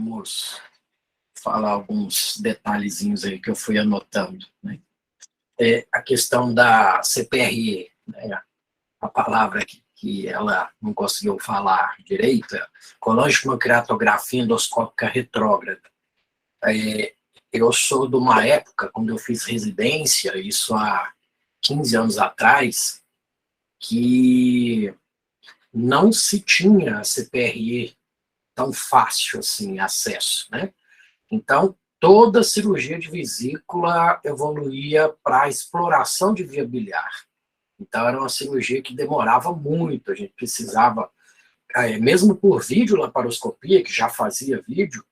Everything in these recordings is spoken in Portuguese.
Vamos falar alguns detalhezinhos aí que eu fui anotando, né? A questão da CPRE, né? A palavra que ela não conseguiu falar direito, é colangiopancreatografia endoscópica retrógrada. Eu sou de uma época, quando eu fiz residência, isso há 15 anos atrás, que não se tinha CPRE tão fácil assim, acesso, né? Então, toda cirurgia de vesícula evoluía para a exploração de via biliar. Então, era uma cirurgia que demorava muito, a gente precisava, mesmo por videolaparoscopia, que já fazia vídeo,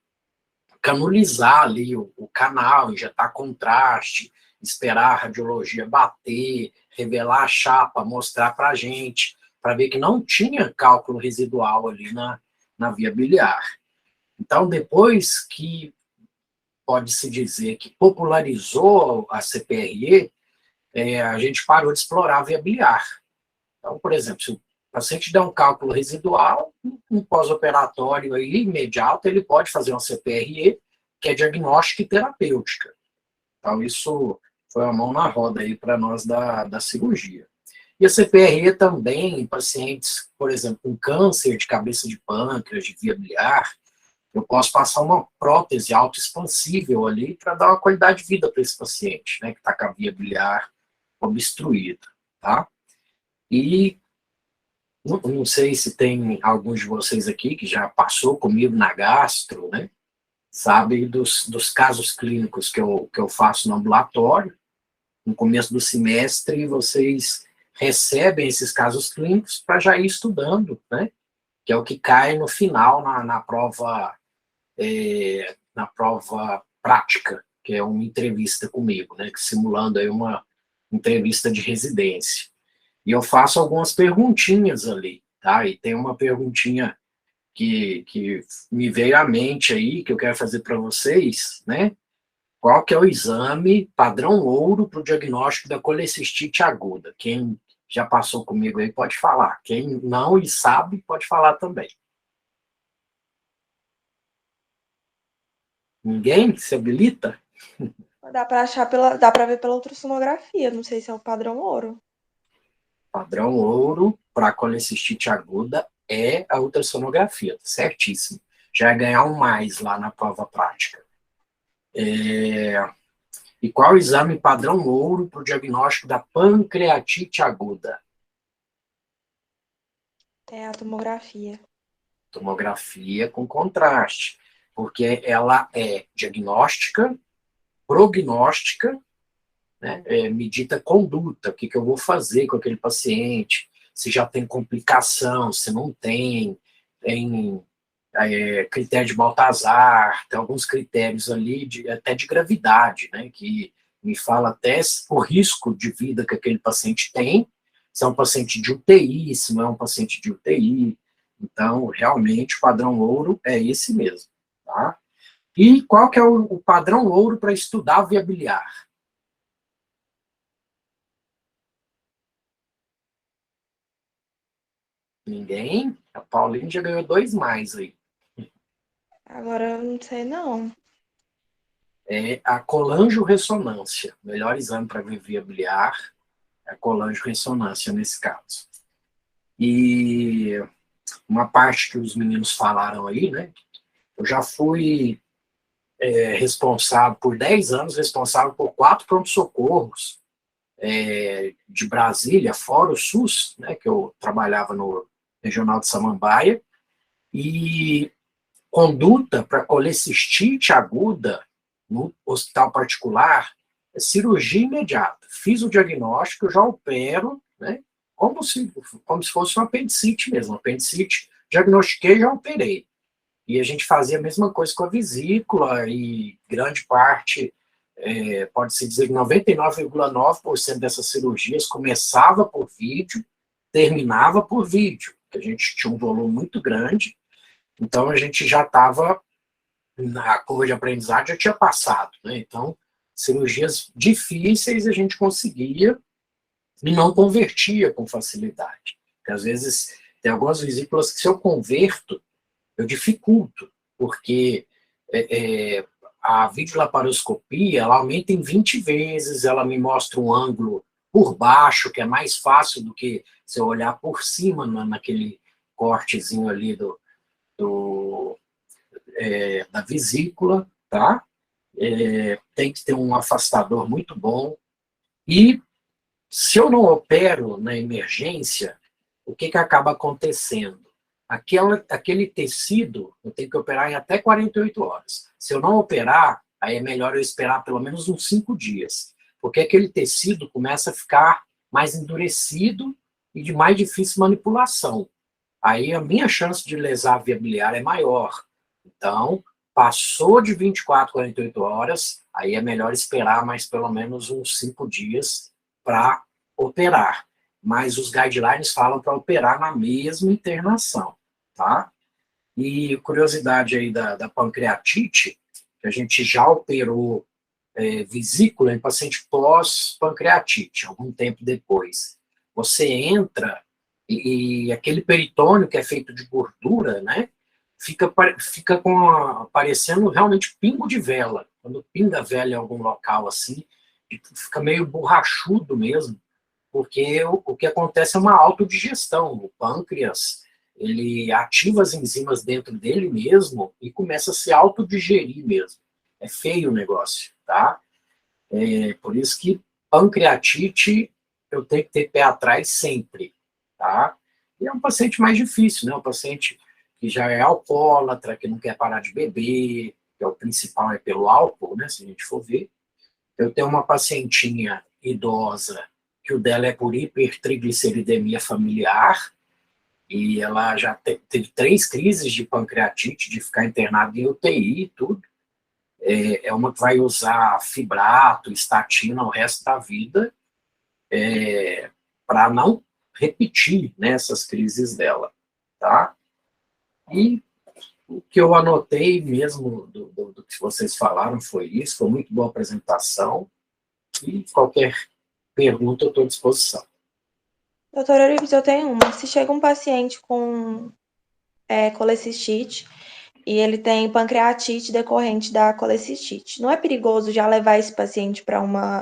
canulizar ali o canal, injetar contraste, esperar a radiologia bater, revelar a chapa, mostrar para a gente, para ver que não tinha cálculo residual ali na via biliar. Então, depois que pode-se dizer que popularizou a CPRE, a gente parou de explorar a via biliar. Então, por exemplo, se o paciente der um cálculo residual, um pós-operatório aí, imediato, ele pode fazer uma CPRE, que é diagnóstica e terapêutica. Então, isso foi uma mão na roda aí para nós da cirurgia. E a CPRE também, em pacientes, por exemplo, com câncer de cabeça de pâncreas, de via biliar, eu posso passar uma prótese autoexpansível ali para dar uma qualidade de vida para esse paciente, né, que está com a via biliar obstruída, tá? E não sei se tem alguns de vocês aqui que já passou comigo na gastro, né, sabe dos casos clínicos que eu faço no ambulatório. No começo do semestre, vocês recebem esses casos clínicos para já ir estudando, né, que é o que cai no final na prova prática, que é uma entrevista comigo, né, simulando aí uma entrevista de residência. E eu faço algumas perguntinhas ali, tá? E tem uma perguntinha que me veio à mente aí, que eu quero fazer para vocês, né? Qual que é o exame padrão ouro para o diagnóstico da colecistite aguda? Quem já passou comigo aí pode falar. Quem não e sabe, pode falar também. Ninguém se habilita? Dá pra ver pela ultrassonografia, não sei se é o padrão ouro. Padrão ouro para colecistite aguda é a ultrassonografia, certíssimo. Já é ganhar um mais lá na prova prática. E qual o exame padrão ouro para o diagnóstico da pancreatite aguda? É a tomografia. Tomografia com contraste, porque ela é diagnóstica, prognóstica, né, medida conduta, o que eu vou fazer com aquele paciente, se já tem complicação, se não tem, tem critério de Baltazar, tem alguns critérios ali, até de gravidade, né, que me fala até o risco de vida que aquele paciente tem, se é um paciente de UTI, se não é um paciente de UTI. Então, realmente, o padrão ouro é esse mesmo, tá? E qual que é o padrão ouro para estudar a via biliar? Ninguém? A Paulinha já ganhou 2 mais aí. Agora eu não sei não. É a colangio-ressonância. O melhor exame para ver via biliar é a colangio-ressonância nesse caso. E uma parte que os meninos falaram aí, né? Eu já fui responsável, por 10 anos, responsável por 4 pronto-socorros de Brasília, fora o SUS, né? Que eu trabalhava no Regional de Samambaia, e conduta para colecistite aguda no hospital particular é cirurgia imediata. Fiz o diagnóstico, já opero, né? Como se fosse uma apendicite mesmo. Apendicite, diagnostiquei, já operei. E a gente fazia a mesma coisa com a vesícula, e grande parte, pode-se dizer que 99,9% dessas cirurgias começava por vídeo, terminava por vídeo, porque a gente tinha um volume muito grande, então a gente já estava, na curva de aprendizado já tinha passado, né? Então, cirurgias difíceis a gente conseguia e não convertia com facilidade. Porque às vezes tem algumas vesículas que, se eu converto, eu dificulto, porque A videolaparoscopia, ela aumenta em 20 vezes, ela me mostra um ângulo por baixo, que é mais fácil do que se eu olhar por cima, naquele cortezinho ali da vesícula, tá? Tem que ter um afastador muito bom. E se eu não opero na emergência, o que acaba acontecendo? Aquele tecido, eu tenho que operar em até 48 horas. Se eu não operar, aí é melhor eu esperar pelo menos uns 5 dias, porque aquele tecido começa a ficar mais endurecido e de mais difícil manipulação. Aí a minha chance de lesar a via biliar é maior. Então, passou de 24, 48 horas, aí é melhor esperar mais pelo menos uns 5 dias para operar. Mas os guidelines falam para operar na mesma internação, tá? E curiosidade aí da pancreatite, que a gente já operou vesícula em paciente pós-pancreatite, algum tempo depois. Você entra e aquele peritônio que é feito de gordura, né, fica parecendo realmente pingo de vela. Quando pinga vela em algum local assim, fica meio borrachudo mesmo, porque o que acontece é uma autodigestão. O pâncreas, ele ativa as enzimas dentro dele mesmo e começa a se autodigerir mesmo. É feio o negócio, tá? Por isso que pancreatite eu tenho que ter pé atrás sempre, tá? E é um paciente mais difícil, né? Um paciente que já é alcoólatra, que não quer parar de beber, que é o principal é pelo álcool, né? Se a gente for ver. Eu tenho uma pacientinha idosa que o dela é por hipertrigliceridemia familiar e ela já teve 3 crises de pancreatite, de ficar internada em UTI e tudo. É uma que vai usar fibrato, estatina o resto da vida, para não repetir, né, essas crises dela, tá? E o que eu anotei mesmo do que vocês falaram foi isso, foi muito boa apresentação, e qualquer pergunta eu estou à disposição. Doutora Euripides, eu tenho uma. Se chega um paciente com colecistite e ele tem pancreatite decorrente da colecistite, não é perigoso já levar esse paciente para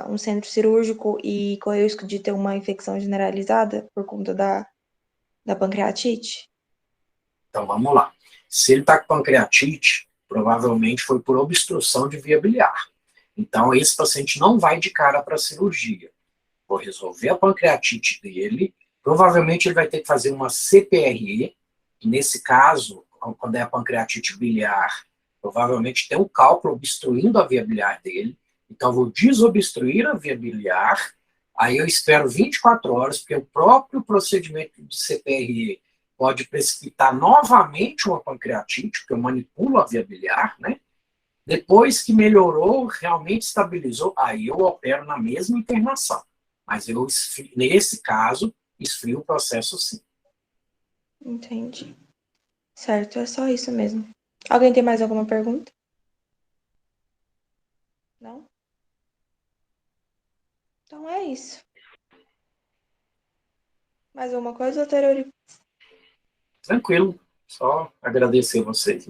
um centro cirúrgico e correr o risco de ter uma infecção generalizada por conta da pancreatite? Então, vamos lá. Se ele está com pancreatite, provavelmente foi por obstrução de via biliar. Então, esse paciente não vai de cara para a cirurgia. Vou resolver a pancreatite dele, provavelmente ele vai ter que fazer uma CPRE, que nesse caso, quando é a pancreatite biliar, provavelmente tem um cálculo obstruindo a via biliar dele, então vou desobstruir a via biliar, aí eu espero 24 horas, porque o próprio procedimento de CPRE pode precipitar novamente uma pancreatite, porque eu manipulo a via biliar, né? Depois que melhorou, realmente estabilizou, aí eu opero na mesma internação. Mas eu, nesse caso, esfrio o processo sim. Entendi. Certo, é só isso mesmo. Alguém tem mais alguma pergunta? Não? Então é isso. Mais alguma coisa, doutora Euripides? Tranquilo, só agradecer vocês.